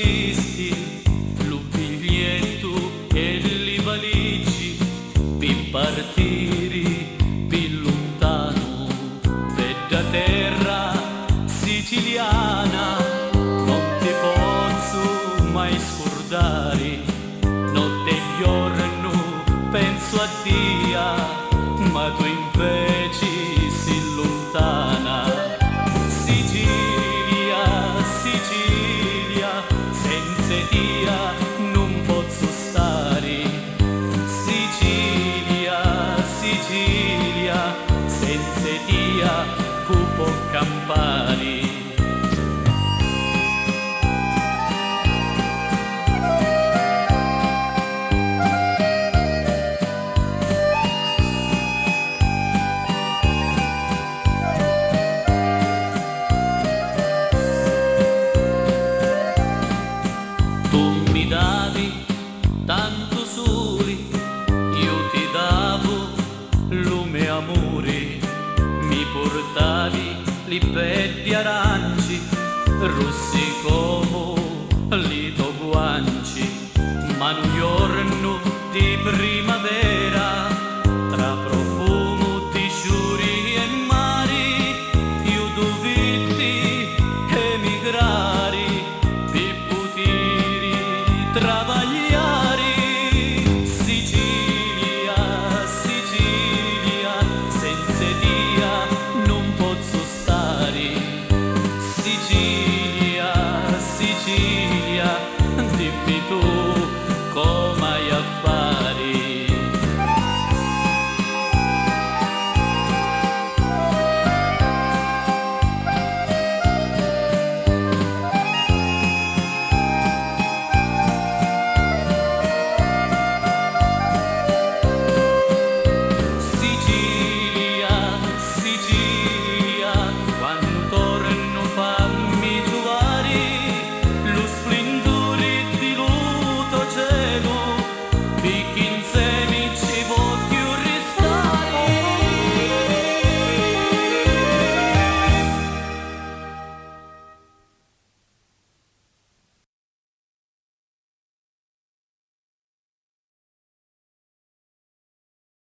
visti, lu biglietto e li valigi, pi partire più lontano, per da terra siciliana, non ti posso mai scordare, notte e giorno penso a Dio, ma tu invece si lontana. Sicilia, senza Dio non posso stare. Sicilia, senza Dio che può campare. Tanto soli, io ti davo lume amore, mi portavi li belli aranci, rossi come li tuoi guanci, ma un giorno di primavera, tra profumo di fiori e mari, io dovetti emigrare per poter travagliare. Sicilia,